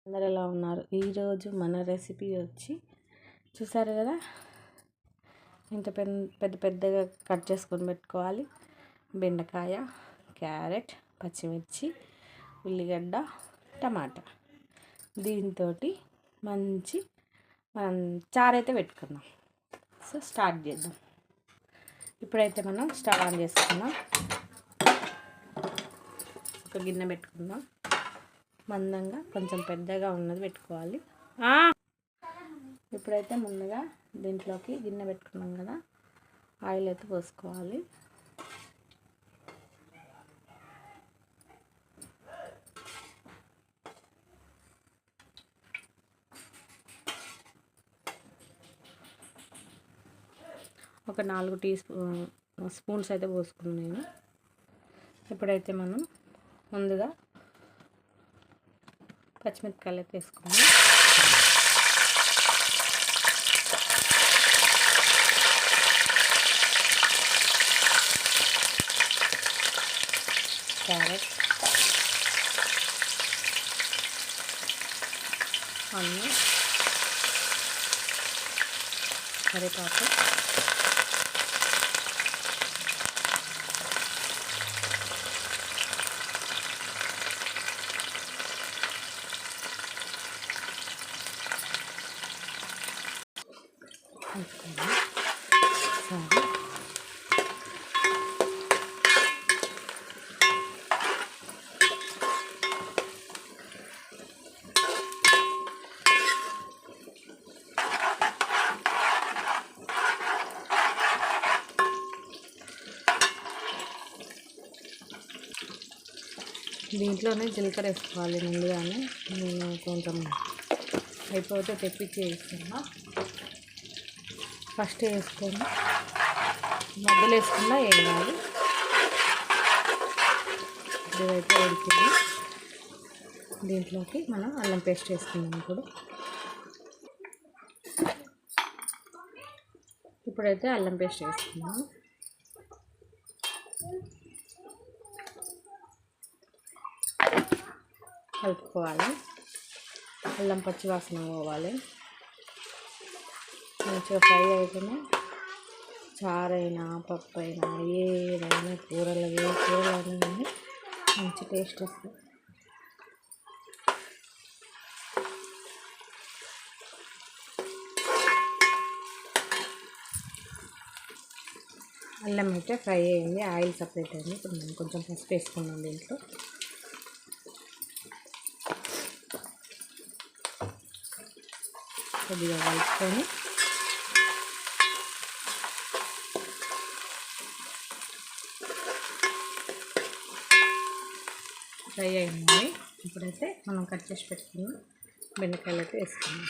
అందరు ఎలా ఉన్నారు? ఈరోజు మన రెసిపీ వచ్చి చూసారు కదా, ఇంత పెద్ద పెద్దగా కట్ చేసుకొని పెట్టుకోవాలి. బెండకాయ, క్యారెట్, పచ్చిమిర్చి, ఉల్లిగడ్డ, టమాటా. దీంతో మంచి మనం చారు అయితే పెట్టుకుందాం. సో స్టార్ట్ చేద్దాం. ఇప్పుడైతే మనం స్టవ్ ఆన్ చేసుకుందాం. ఒక గిన్నె పెట్టుకుందాం. మందంగా కొంచెం పెద్దగా ఉన్నది పెట్టుకోవాలి. ఇప్పుడైతే ముందుగా దీంట్లోకి గిన్నె పెట్టుకున్నాం కదా, ఆయిల్ అయితే పోసుకోవాలి. ఒక 4 స్పూన్స్ అయితే పోసుకున్నాను నేను. ఇప్పుడైతే మనం ముందుగా పచ్చిమిరపకాయలు అయితే వేసుకున్నాం. క్యారెట్, ఆనియన్, కరివేపాకు, దీంట్లోనే జీలకర్ర వేసుకోవాలి ముందుగానే. నేను కొంచెం అయిపోతే తెప్పించి వేస్తున్నా. ఫస్ట్ వేసుకొని మధ్యలో వేసుకున్నా ఏం కాదు. ఇదైతే ఉడికింది. దీంట్లోకి మనం అల్లం పేస్ట్ వేసుకున్నాం. ఇప్పుడైతే అల్లం పేస్ట్ వేసుకున్నాం. కలుపుకోవాలి. అల్లం పచ్చి వాసన పోవాలి. మంచిగా ఫ్రై అయితేనే చారైనా, పప్పు అయినా, ఏదైనా కూరలు, ఏ కూరలు కానీ మంచి టేస్ట్ వస్తుంది. అల్లం అయితే ఫ్రై అయింది, ఆయిల్ సపరేట్ అయింది. ఇప్పుడు మనం కొంచెం పసుపు వేసుకున్నాం. దీంట్లో కొద్దిగా కలుపుకొని ఫ్రై అయింది. ఇప్పుడైతే మనం కట్ చేసి పెట్టుకున్న బెండకాయలు అయితే వేసుకున్నాం.